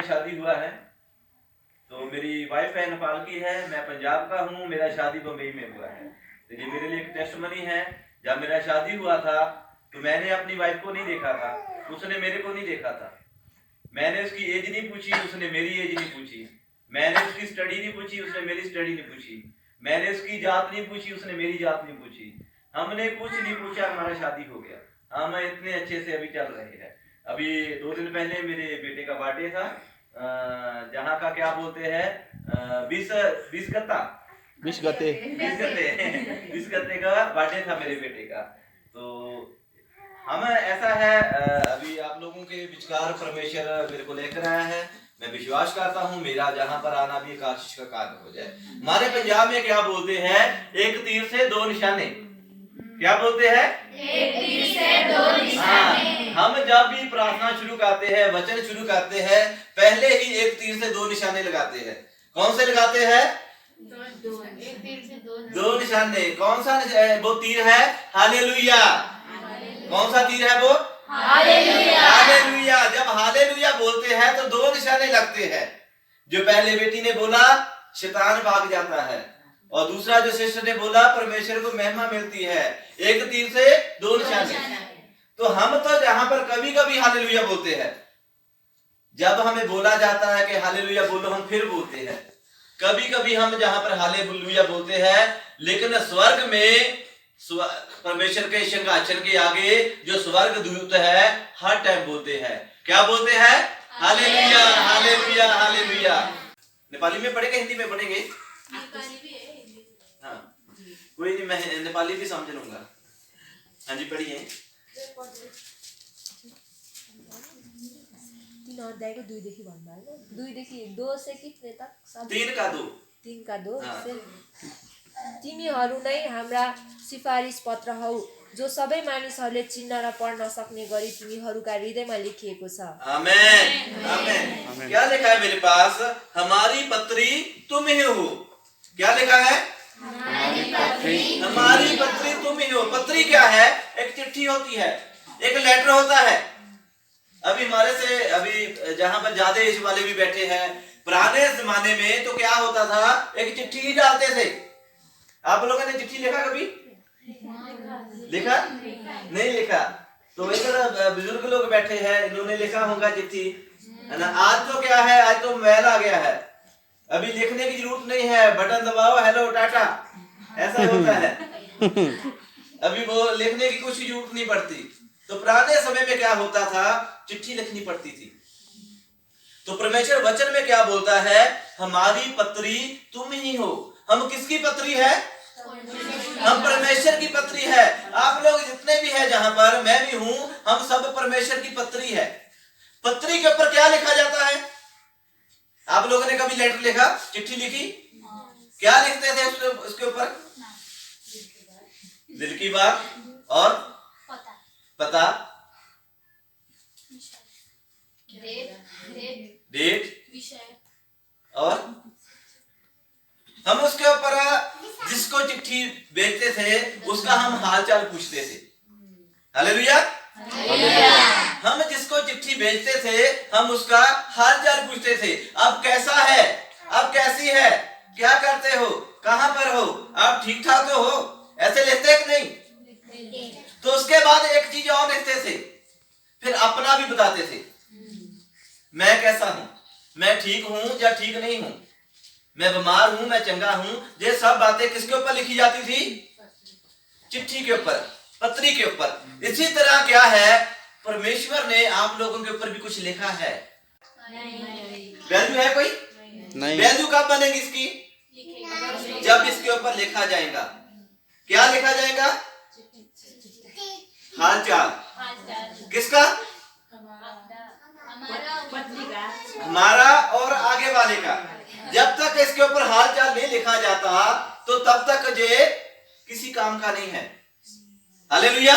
शादी हुआ है। तो मेरी वाइफ है नेपाल की है, मैं पंजाब का हूँ, मेरा शादी बम्बई में हुआ है। तो ये मेरे लिए एक टेस्टमनी है। जब मेरा शादी हुआ था तो मैंने अपनी वाइफ को नहीं देखा था, उसने मेरे को नहीं देखा था। मैंने उसकी एज नहीं पूछी, उसने मेरी एज नहीं पूछी। मैंने उसकी स्टडी नहीं पूछी, उसने मेरी स्टडी नहीं पूछी। मैंने उसकी जात नहीं पूछी, उसने मेरी जात नहीं पूछी। हमने कुछ नहीं पूछा, हमारा शादी हो गया। हम इतने अच्छे से अभी चल रहे हैं। अभी 2 दिन पहले मेरे बेटे का बर्थडे था। जहाँ का क्या बोलते हैं, बिस्कत्ता बिस्गते बिस्कत्ते का बर्थडे था मेरे बेटे का। तो हम ऐसा है, अभी आप लोगों के विचार परमेश्वर मेरे को लेकर आया है। मैं विश्वास करता हूँ मेरा जहाँ पर आना भी एक आशीष का कार्य हो जाए। हमारे पंजाब में क्या बोलते हैं, एक तीर से 2 निशाने। क्या बोलते हैं, एक तीर से 2 निशाने। हम जब भी प्रार्थना शुरू करते हैं, वचन शुरू करते हैं, पहले ही एक तीर से 2 निशाने लगाते हैं। कौन से लगाते हैं, 2 निशाने। कौन सा वो तीर है, हालेलुया। कौन सा तीर है वो, हालेलुया। हालेलुया। जब हालेलुया बोलते हैं तो 2 निशाने लगते हैं। जो पहले बेटी ने बोला शैतान भाग जाता है, और दूसरा जो सिस्टर ने बोला परमेश्वर को महिमा मिलती है। एक तीर से 2 निशाने। तो हम तो जहां पर कभी कभी हालेलुया बोलते हैं, जब हमें बोला जाता है कि हालेलुया बोलो, हम फिर बोलते हैं। कभी कभी हम जहां पर हालेलुया बोलते हैं, लेकिन स्वर्ग में परमेश्वर के सिंहासन के आगे जो स्वर्ग दूत है हर टाइम बोलते हैं। क्या बोलते हैं, हालेलुया हालेलुया हालेलुया। नेपाली में पढ़ेंगे, हिंदी में पढ़ेंगे? हाँ कोई नहीं, मैं नेपाली भी समझ लूंगा। हाँ जी पढ़िए। 3 अध्यायको 2 देखि भन्नु हैन, 2 देखि 2 से कितने तक, 3 का 2। 3 का 2 हाँ। से तिमीहरू नै हाम्रा सिफारिस पत्र हौ, जो सबै मानिसहरूले चिन्न र पढ्न सक्ने गरी तिमीहरूका हृदयमा लेखिएको छ। आमेन आमेन। क्या लिखा है मेरे पास, हमारी पत्री तुम ही हो। क्या लिखा है, हमारी पत्री तुम ही हो। पत्री क्या है, एक चिट्ठी होती है, एक लेटर होता है। अभी हमारे से अभी जहां पर ज्यादा एज वाले भी बैठे हैं, पुराने जमाने में तो क्या होता था, एक चिट्ठी ही डालते थे। आप लोगों ने चिट्ठी लिखा कभी, लिखा नहीं लिखा? तो इधर बुजुर्ग लोग बैठे हैं, इन्होंने लिखा होगा चिट्ठी, है ना। आज तो क्या है, आज तो मेल आ गया है, अभी लिखने की जरूरत नहीं है, बटन दबाओ हेलो टाटा, ऐसा होता है। अभी वो लिखने की कुछ जरूरत नहीं पड़ती। तो पुराने समय में क्या होता था, चिट्ठी लिखनी पड़ती थी। तो परमेश्वर वचन में क्या बोलता है, हमारी पत्री तुम ही हो। हम किसकी पत्री है, हम परमेश्वर की पत्री है। आप लोग जितने भी हैं जहां पर, मैं भी हूं, हम सब परमेश्वर की पत्री है। पत्री के ऊपर क्या लिखा जाता है, आप लोगों ने कभी लेटर लिखा, चिट्ठी लिखी, क्या लिखते थे उसके ऊपर, दिल की बात और पता, डेट, और हम उसके ऊपर जिसको चिट्ठी भेजते थे उसका हम हालचाल पूछते थे। हालेलुया। हम जिसको चिट्ठी भेजते थे हम उसका हालचाल पूछते थे। अब कैसा है, अब कैसी है, क्या करते हो, कहां पर हो, आप ठीक ठाक तो हो, ऐसे लिखते कि नहीं? तो उसके बाद एक चीज और लिखते थे, फिर अपना भी बताते थे, मैं कैसा हूं, मैं ठीक हूं या ठीक नहीं हूं, मैं बीमार हूं, मैं चंगा हूं। ये सब बातें किसके ऊपर लिखी जाती थी, चिट्ठी के ऊपर, पत्री के ऊपर। इसी तरह क्या है, परमेश्वर ने आप लोगों के ऊपर भी कुछ लिखा है। वैल्यू है कोई नहीं। वैल्यू कब बनेगी इसकी, जब इसके ऊपर लिखा जाएगा। क्या लिखा जाएगा, हालचाल। किसका, हमारा और आगे वाले का। जब तक इसके ऊपर हालचाल नहीं लिखा जाता तो तब तक ये किसी काम का नहीं है। हालेलुया।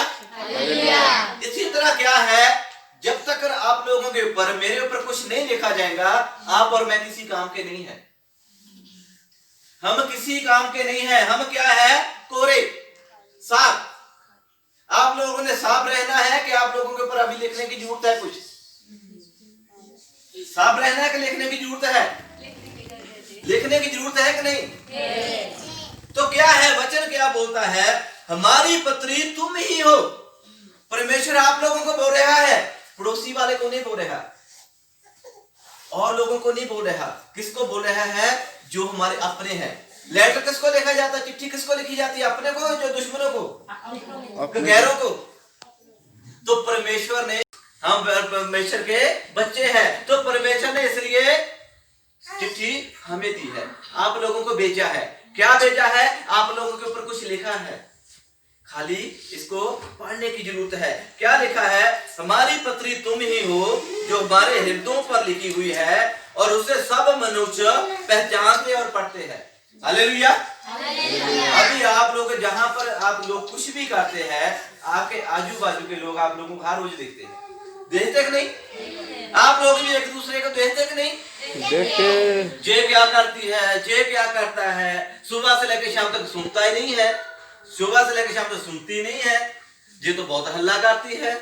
इसी तरह क्या है, जब तक आप लोगों के ऊपर, मेरे ऊपर कुछ नहीं लिखा जाएगा, आप और मैं किसी काम के नहीं है। हम किसी काम के नहीं है। हम क्या है, कोरे, साफ। आप लोगों ने साफ रहना है कि आप लोगों के ऊपर अभी लिखने की जरूरत है कुछ? साफ रहना है कि लिखने की जरूरत है? लिखने की जरूरत है कि नहीं? तो क्या है वचन, क्या बोलता है? हमारी पत्री तुम ही हो। परमेश्वर आप लोगों को बोल रहा है, पड़ोसी वाले को नहीं बोल रहा, और लोगों को नहीं बोल रहा। किसको बोल रहा है? जो हमारे अपने हैं। लेटर किसको लिखा जाता है? चिट्ठी किसको लिखी जाती है? अपने को, जो दुश्मनों को, गैरों को। तो परमेश्वर ने, हम परमेश्वर के बच्चे हैं, तो परमेश्वर ने इसलिए चिट्ठी हमें दी है, आप लोगों को भेजा है। क्या भेजा है? आप लोगों के ऊपर कुछ लिखा है, खाली इसको पढ़ने की जरूरत है। क्या लिखा है? हमारी पत्री तुम ही हो, जो हमारे हृदयों पर लिखी हुई है, और उसे सब मनुष्य पहचानते और पढ़ते हैं। हालेलुया। अभी आप लोग जहां पर आप लोग कुछ भी करते हैं, आपके आजू बाजू के लोग आप लोगों को हर रोज देखते हैं। देखते कि नहीं? आप लोग भी एक दूसरे को देखते कि नहीं? देखते। जे क्या करती है, जे क्या करता है, सुबह से लेकर शाम तक सुनता ही नहीं है, सुबह से लेकर शाम तक सुनती नहीं है। जे तो बहुत हल्ला करती है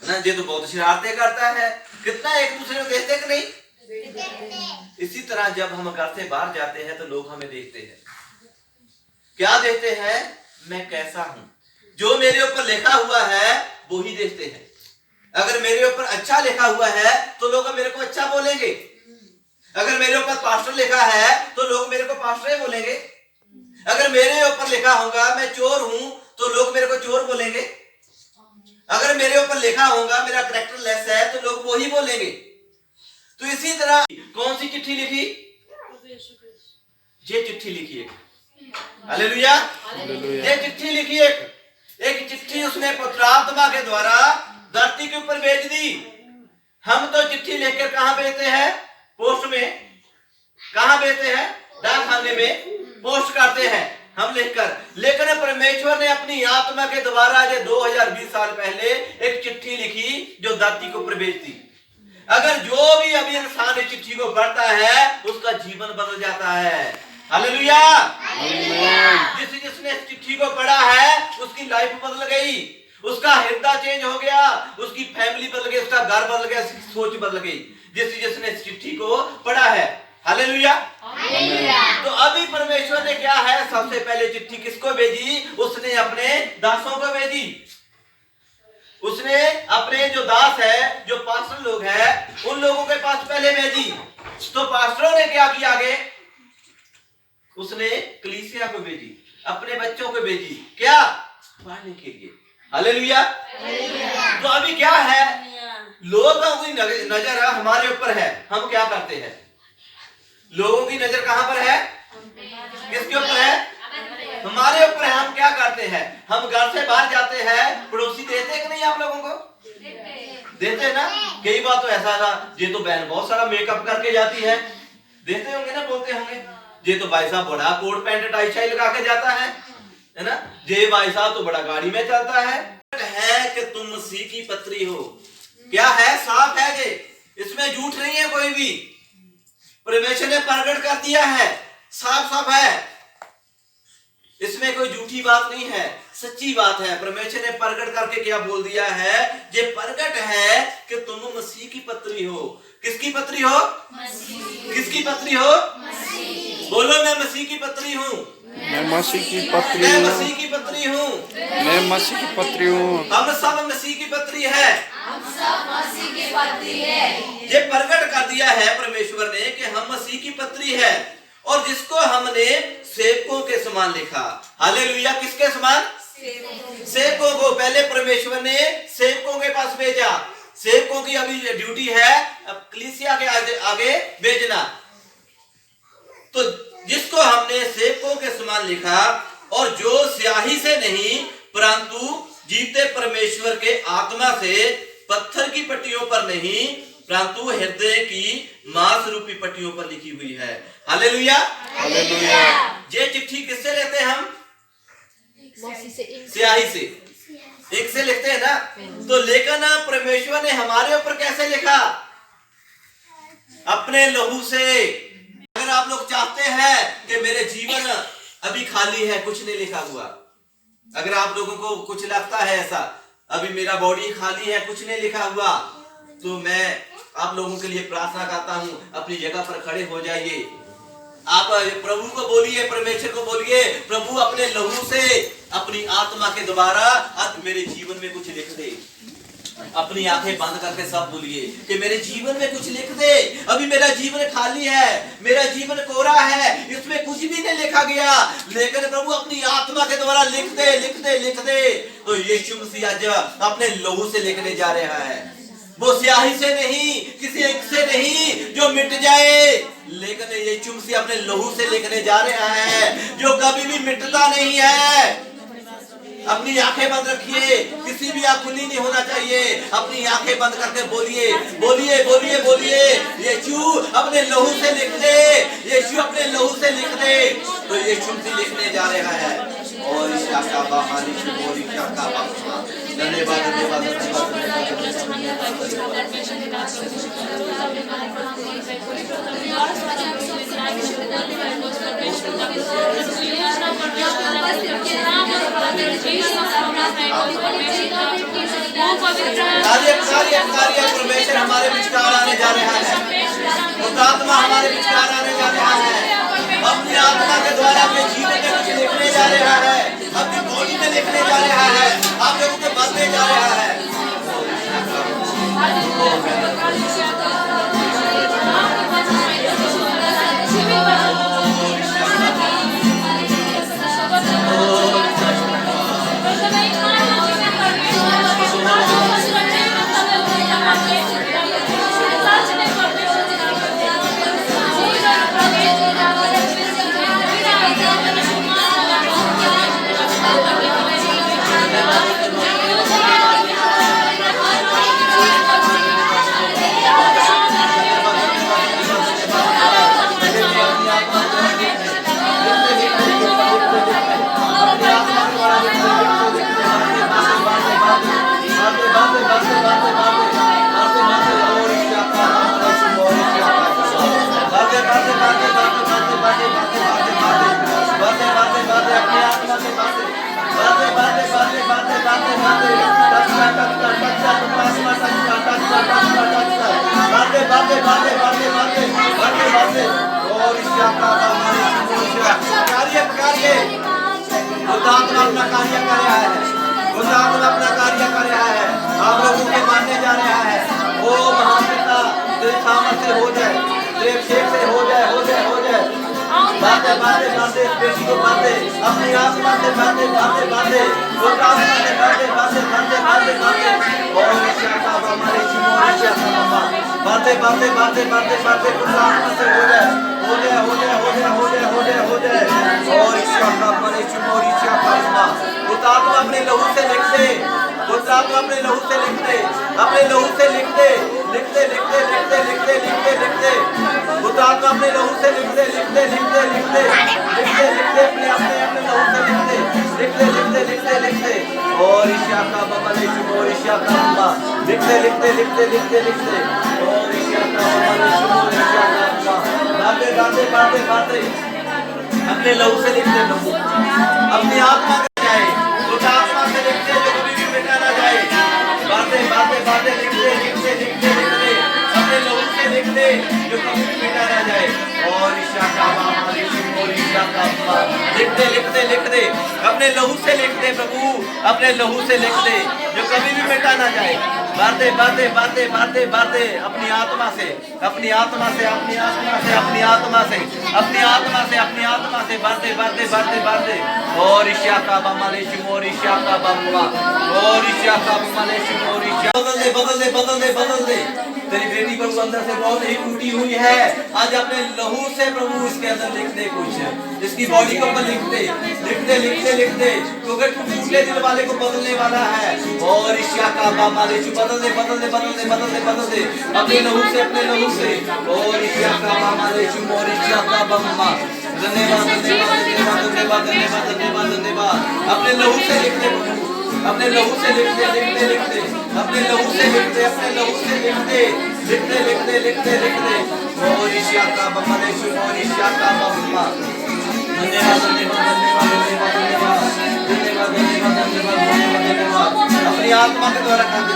ना, जे तो बहुत शरारतें करता है। कितना एक दूसरे को देखते कि नहीं? इसी तरह जब हम घर से बाहर जाते हैं तो लोग हमें देखते हैं। क्या देखते हैं? मैं कैसा हूं। जो मेरे ऊपर लिखा हुआ है वो ही देखते हैं। अगर मेरे ऊपर अच्छा लिखा हुआ है तो लोग मेरे को अच्छा बोलेंगे। अगर मेरे ऊपर पास्टर लिखा है तो लोग मेरे को पास्टर ही बोलेंगे। अगर मेरे ऊपर लिखा होगा मैं चोर हूं तो लोग मेरे को चोर बोलेंगे। अगर मेरे ऊपर लिखा होगा मेरा कैरेक्टर लेस है तो लोग वो ही बोलेंगे। तो इसी तरह कौन सी चिट्ठी लिखी? ये चिट्ठी लिखी एक। हालेलुया। ये चिट्ठी लिखी एक चिट्ठी उसने पवित्र आत्मा के द्वारा धरती के ऊपर भेज दी। हम तो चिट्ठी लेकर कहां भेजते हैं? पोस्ट में। कहां भेजते हैं? डाकखाने में पोस्ट करते हैं हम लिखकर। लेकिन परमेश्वर ने अपनी आत्मा के द्वारा जो 2020 साल पहले एक चिट्ठी लिखी जो धरती के ऊपर भेज दी। अगर जो भी अभी इंसान इस चिट्ठी को पढ़ता है उसका जीवन बदल जाता है। हालेलुया। जिसने इस चिट्ठी को पढ़ा है उसकी लाइफ बदल गई, उसका हृदय चेंज हो गया, उसकी फैमिली बदल गई, उसका घर बदल गया, उसकी सोच बदल गई, जिसने इस चिट्ठी को पढ़ा है। हालेलुया। तो अभी परमेश्वर ने क्या है? सबसे पहले चिट्ठी किसको भेजी? उसने अपने दासों को भेजी। उसने अपने जो दास है, जो पास्टर लोग हैं, उन लोगों के पास पहले भेजी। तो पास्टरों ने क्या किया आगे? उसने कलीसिया को भेजी, अपने बच्चों को भेजी। क्या? पढ़ने के लिए। हालेलुया। तो अभी क्या है? लोगों की नजर हमारे ऊपर है, हम क्या करते हैं? लोगों की नजर कहां पर है? किसके ऊपर है? हमारे ऊपर है। हम क्या करते हैं? हम घर से बाहर जाते हैं, पड़ोसी देते हैं कि नहीं? आप लोगों को देते हैं ना? कई बार तो ऐसा था, ये तो बहन बहुत सारा मेकअप करके जाती है, देते होंगे ना, बोलते होंगे। ये तो भाई साहब बड़ा कोट पैंट टाई शाई लगा के जाता है ना? ये भाई साहब तो बड़ा गाड़ी में चलता है कि तुम मसीह की पत्री हो। क्या है? साफ है ये, इसमें झूठ नहीं है कोई भी। परमेश्वर ने प्रकट कर दिया है, साफ साफ है, इसमें कोई झूठी बात नहीं है, सच्ची बात है। परमेश्वर ने प्रकट करके क्या बोल दिया है? ये प्रकट है कि तुम मसीह की पत्री हो। किसकी पत्री हो? मसीह। किसकी पत्री हो? मसीह। बोलो, मैं मसीह की पत्री हूँ। मैं मसीह की पत्री मैं हूँ। मसीह की पत्री हूँ। मैं मसीह की पत्री हूँ। हम सब मसीह की पत्री है। हम सब मसीह की पत्री है। ये प्रकट कर दिया है परमेश्वर ने कि हम मसीह की पत्री है, और जिसको हमने सेवकों के समान लिखा। हालेलुया। किसके समान? सेवकों को। पहले परमेश्वर ने सेवकों के पास भेजा। सेवकों की अभी ड्यूटी है अब कलीसिया के आगे भेजना। तो जिसको हमने सेवकों के समान लिखा, और जो स्याही से नहीं परंतु जीते परमेश्वर के आत्मा से, पत्थर की पट्टियों पर नहीं परंतु हृदय की मांस रूपी पट्टियों पर लिखी हुई है। हालेलुया। हालेलुया। ये चिट्ठी किससे लेते हैं हम? से स्याही से, एक से लिखते हैं ना। तो लेकिन परमेश्वर ने हमारे ऊपर कैसे लिखा? अपने लहू से। अगर आप लोग चाहते हैं कि मेरे जीवन अभी खाली है, कुछ नहीं लिखा हुआ, अगर आप लोगों को कुछ लगता है ऐसा, अभी मेरा बॉडी खाली है, कुछ नहीं लिखा हुआ, तो मैं आप लोगों के लिए प्रार्थना करता हूं, अपनी जगह पर खड़े हो जाइए। आप प्रभु को बोलिए, परमेश्वर को बोलिए, प्रभु अपने लहू से अपनी आत्मा के द्वारा आज मेरे जीवन में कुछ लिख दे। अपनी आंखें बंद करके सब बोलिए कि मेरे जीवन में कुछ लिख दे। अभी मेरा जीवन खाली है, मेरा जीवन कोरा है, इसमें कुछ भी नहीं लिखा गया, लेकिन प्रभु अपनी आत्मा के द्वारा लिख दे, लिख दे, लिख दे। तो यीशु मसीह आज अपने लहू से लिखने जा रहा है। वो स्याही से नहीं, किसी इंक से नहीं जो मिट जाए, लेकिन यीशु मसीह अपने लहू से लिखने जा रहा है जो कभी भी मिटता नहीं है। अपनी आंखें बंद रखिए, किसी भी आंख खुली नहीं होना चाहिए। अपनी आंखें बंद करके बोलिए, बोलिए, बोलिए, बोलिए, यीशु अपने लहू से लिख दे, यीशु अपने लहू से लिख दे। तो यीशु मसीह लिखने जा रहा है। और शाका बामाली शुभोरी शाका बामा, धन्यवाद, धन्यवाद, परमेश्वर हमारे विचार आने जा रहा है, आत्मा हमारे विचार आने जा रहा है। अपनी आत्मा के द्वारा अपने जीवन में कुछ लिखने जा रहा है, अपनी बॉडी में लिखने जा रहा है, आप लोगों को बदलने जा रहा है। अपना कार्य कर रहा है, अपना कार्य कर रहा है, आप लोगों के मानने जा रहा है। ओ महापिता, तेरे सामर्थ्य हो जाए, तेरे अभिषेक से हो जाए, हो जाए, हो जाए। बातें बातें बातें बेटी को बातें, अपनी आत्मा से बातें बातें बातें, वो आत्मा से बातें बातें बातें बातें बातें। और शाखा हमारे शिमोरी शाखा बाबा, बातें बातें बातें बातें बातें उस आत्मा से हो जाए, हो जाए, हो जाए, हो जाए, हो जाए, हो जाए, हो जाए। और शाखा हमारे शिमोरी शाखा बाबा, उस आत्मा अपने लहू से लिख दे, उस आत्मा अपने लहू से लिख दे, अपने लहू से लिख दे, लिखते लिखते लिखते लिखते लिखते लिखते, उस आत्मा अपने लहू से लिख दे, लिखते लिखते लिखते लिखते लिखते अपने अपने लहू से लिखते, लिखते लिखते लिखते लिखते। और शाखा बाबा ने शिमोरी शाखा बाबा, लिखते लिखते लिखते लिखते लिखते। और शाखा बाबा ने शिमोरी शाखा बाबा, बातें बातें बातें बातें अपने लहू से लिखते, लहू अपनी आत्मा में जाए, उस आत्मा से लिखते जो कभी भी मिटा ना जाए। बातें बातें बातें लिखते लिखते लिखते लिखते अपने लहू से लिखते जो कभी भी मिटा ना जाए। और शाखा हमारी शिमोरी शाखा लिखते लिखते लिखते अपने लहू से लिखते, प्रभु अपने लहू से लिखते जो कभी भी मिटा ना जाए। बातें बातें बातें बातें बातें अपनी आत्मा से, अपनी आत्मा से, अपनी आत्मा से, अपनी आत्मा से, अपनी आत्मा से, अपनी आत्मा से बातें बातें बातें बातें। और शाखा हमारे शिमोरी शाखा बाबा, और शाखा हमारे शिमोरी शाखा। बदल दे, बदल दे, बदल दे, बदल दे। तेरी बेटी प्रभु अंदर से बहुत ही टूटी हुई है, आज अपने लहू से प्रभु इसके अंदर लिख दे कुछ, इसकी बॉडी को ऊपर लिख दे, लिखते लिखते लिखते, क्योंकि टूटे दिल वाले को बदलने वाला है। और शाखा बाबा ने बदल दे, बदल दे, बदल दे, बदल दे, बदल दे अपने लहू से, अपने लहू से। और शाखा बाबा ने शिमोरी शाखा बाबा, धन्यवाद, धन्यवाद, धन्यवाद, धन्यवाद, धन्यवाद, धन्यवाद, धन्यवाद। अपने लहू से लिखते प्रभु, अपने लहू से लिखते लिखते लिखते, अपने लहू से लिखते, अपने लहू से लिखते लिखते लिखते लिखते लिखते। और शाखा बाबा ने शिमोरी शाखा बाबा, धन्यवाद, धन्यवाद, धन्यवाद, धन्यवाद, धन्यवाद, धन्यवाद, धन्यवाद, धन्यवाद, धन्यवाद। अपनी आत्मा के द्वारा कर दे,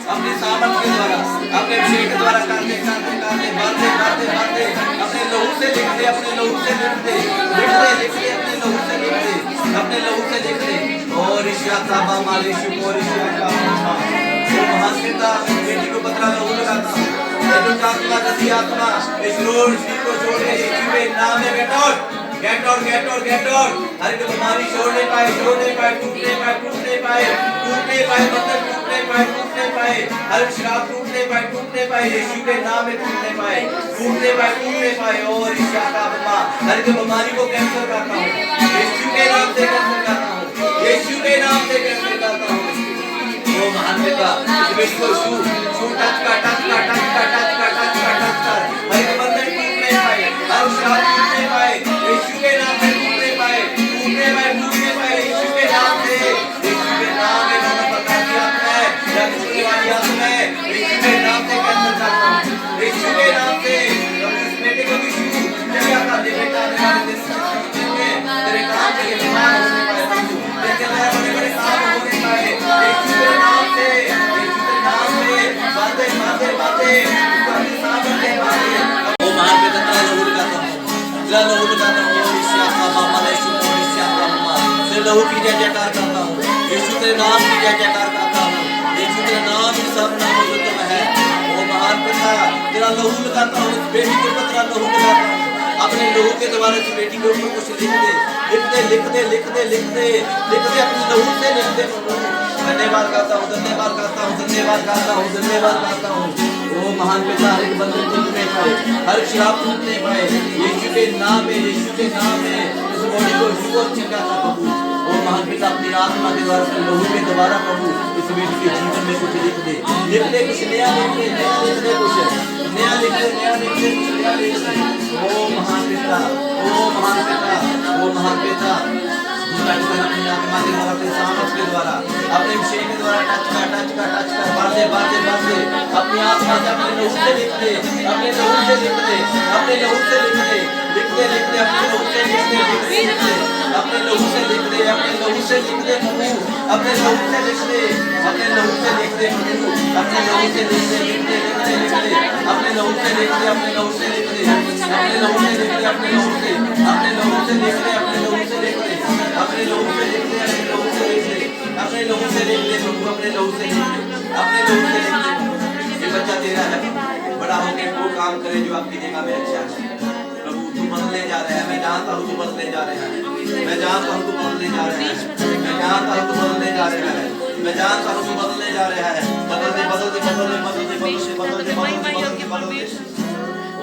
अपने सामर्थ के द्वारा, अपने अभिषेक के द्वारा करते करते करते बढ़ते बढ़ते बढ़ते अपने लहू से लिख दे, अपने लहू से लिख दे, लिख दे लिख दे, अपने लहू से लिख दे, अपने लहू से लिख दे। और ईशा का बाबा यीशु और ईशा का महान पिता बेटी को पत्रा लहू लगाता हूँ। आत्मा गति आत्मा इस रोड को छोड़े यीशु के नाम में get out get out get out get out. हर एक बीमारी छोड़ने पाए टूटने पाए टूटने पाए टूटने पाए टूटने पाए मतलब टूटने पाए टूटने पाए। हर एक शराब टूटने पाए टूटने पाए यीशु के नाम में टूटने पाए टूटने पाए टूटने पाए। और ईशा का बाबा हर एक बीमारी को कैंसिल करता हूँ यीशु के नाम से, कैंसिल करता हूँ यीशु के नाम से, कैंसिल करता हूँ। वो महान पिता इस को छू छू टच का टच का टच का टच का टच का टच का हर एक बंधन टूटने पाए, हर शराब टूटने पाए यीशु के नाम से, टूटने पाए टूटने पाए टूटने पाए यीशु के नाम से। यीशु के नाम में नाना प्रकार की आत्मा है या टूटने वाली आत्मा है यीशु के नाम से कैंसिल करता हूँ यीशु के नाम से। इस बेटे को भी छू क्या कर दे बेटा तेरे काम के बीमार होने पाए तेरे बड़े बड़े काम होने पाए यीशु के नाम से, यीशु के नाम से बातें बातें बातें अपने सामने बातें। वो महान पिता तेरा लहू लगाता हूँ तेरा लहू लगाता हूँ और ईशा का बाबा यीशु और ईशा का बाबा तेरे लहू की जय जयकार करता हूँ यीशु तेरे नाम की जय जयकार करता हूँ यीशु तेरा नाम ही सब नामों से उत्तम है। वो महान पिता तेरा लहू लगाता हूँ इस बेटी के ऊपर तेरा लहू लगाता हूँ अपने लहू के द्वारा इस बेटी के ऊपर कुछ लिख दे लिख दे लिख दे लिख दे लिख दे लिख दे अपने लहू से लिख दे। धन्यवाद करता हूँ धन्यवाद करता हूँ धन्यवाद करता हूँ धन्यवाद करता हूँ। वो महान पिता हर एक बंधन टूटने पाए हर शराब टूटने पाए यीशु के नाम में यीशु के नाम में इस बॉडी को छू और चंगा कर प्रभु। वो महान पिता अपनी आत्मा के द्वारा अपने लहू के द्वारा प्रभु इस बेटी के जीवन में कुछ लिख दे कुछ नया लिख दे नया लिख दे कुछ नया लिख दे नया लिख दे कुछ नया लिख दे। वो महान पिता वो महान पिता वो महान पिता अपनी आत्मा के द्वारा अपने सामर्थ के द्वारा अपने अभिषेक के द्वारा टच कर बढ़ते बढ़ते बढ़ते अपनी आत्मा से अपने लहू से लिख दे अपने लहू से लिख दे अपने लहू से लिख दे लिख दे लिख दे अपने लहू से लिख दे लिख दे अपने लहू से लिख दे अपने लहू से लिख दे प्रभु अपने लहू से लिख दे अपने लहू से लिख दे प्रभु अपने लहू से लिख दे लिख दे लिख दे लिख दे अपने लहू से लिख दे अपने लहू से लिख दे अपने लहू से लिख दे अपने लहू से अपने लहू से लिख दे अपने लहू से लिख दे अपने लहू से लिख दे अपने लहू से लिख दे अपने लहू से लिख दे प्रभु अपने लहू से लिख दे अपने लहू से लिख दे। ये बच्चा तेरा है बड़ा होकर वो काम करे जो आपकी जगह में अच्छा है प्रभु। तू बदलने जा रहा है मैं जानता हूँ तू बदलने जा रहा है मैं जानता हूँ तू बदलने जा रहा है मैं जानता हूँ तू बदलने जा रहा है मैं जानता हूँ तू बदलने जा रहा है बदलते बदलते बदलते बदलते बदलते बदलते बदलते।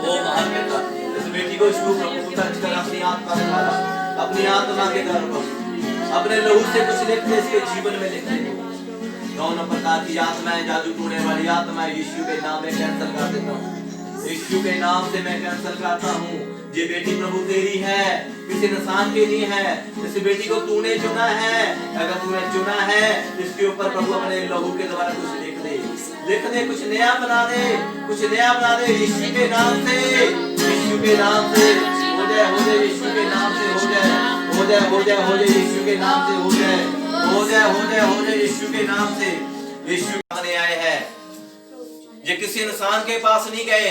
ओ महान पिता इस बेटी को छू प्रभु टच कर अपनी आत्मा के द्वारा अपनी आत्मा के द्वारा अपने लहू से कुछ लिख दे इसके जीवन में लिख दे। दोनों प्रकार की आत्माएं जादू टोने वाली आत्माएं यीशु के नाम में कैंसिल कर देता हूँ यीशु के नाम से मैं कैंसिल करता हूँ। ये बेटी प्रभु तेरी है किसी इंसान के नहीं है इस बेटी को तूने चुना है अगर तूने चुना है इसके ऊपर प्रभु अपने लहू के द्वारा कुछ लिख दे कुछ नया बना दे कुछ नया बना दे यीशु के नाम से यीशु के नाम से हो जाए यीशु के नाम से हो जाए हो जाए यीशु के नाम से हो जाए हो जाए यीशु के नाम से। यीशु मांगने आए हैं ये किसी इंसान के पास नहीं गए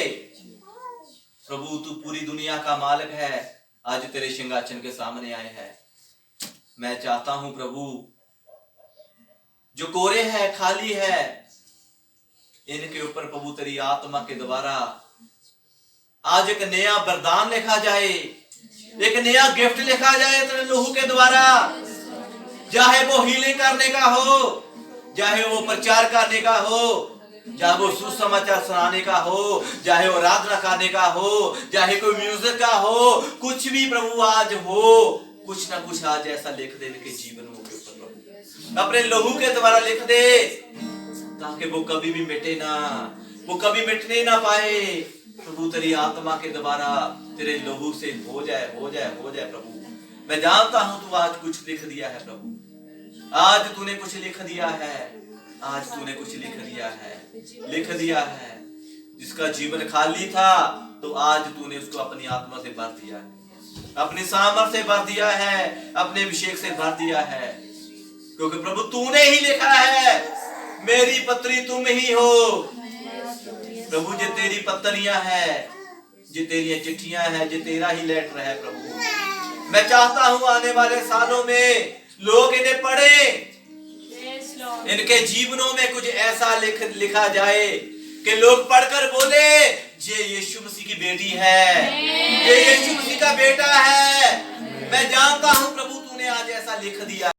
प्रभु तू पूरी दुनिया का मालिक है आज तेरे सिंहासन के सामने आए हैं। मैं चाहता हूं प्रभु जो कोरे है खाली है इनके ऊपर प्रभु तेरी आत्मा के द्वारा आज एक नया वरदान लिखा जाए एक नया गिफ्ट लिखा जाए तेरे लहू के द्वारा चाहे वो हीलिंग करने का हो चाहे वो प्रचार करने का हो चाहे वो सुसमाचार सुनाने का हो चाहे वो आराधना करने का हो चाहे कोई म्यूजिक का हो कुछ भी प्रभु आज हो कुछ ना कुछ आज ऐसा लिख दे के जीवन के ऊपर प्रभु अपने लहू के द्वारा लिख दे ताकि वो कभी भी मिटे ना वो कभी मिटने ना पाए प्रभु तेरी आत्मा के द्वारा तेरे लहू से हो जाए प्रभु। मैं जानता हूं तू आज कुछ लिख दिया है प्रभु आज तूने कुछ लिख दिया है आज तूने कुछ लिख दिया है जिसका जीवन खाली था तो आज तूने उसको अपनी आत्मा से भर दिया है अपनी सामर्थ से भर दिया है अपने अभिषेक से भर दिया है क्योंकि प्रभु तूने ही लिखा है मेरी पत्री तुम ही हो। प्रभु जे तेरी पत्रियां है, जे तेरी चिट्ठियां हैं, जे तेरा ही लेटर है प्रभु। मैं चाहता हूं आने वाले सालों में लोग इन्हें पढ़े, इनके जीवनों में कुछ ऐसा लिखा जाए कि लोग पढ़कर बोले ये यीशु मसीह की बेटी है, ये यीशु मसीह का बेटा है। मैं जानता हूं प्रभु तूने आज ऐसा लिख दिया।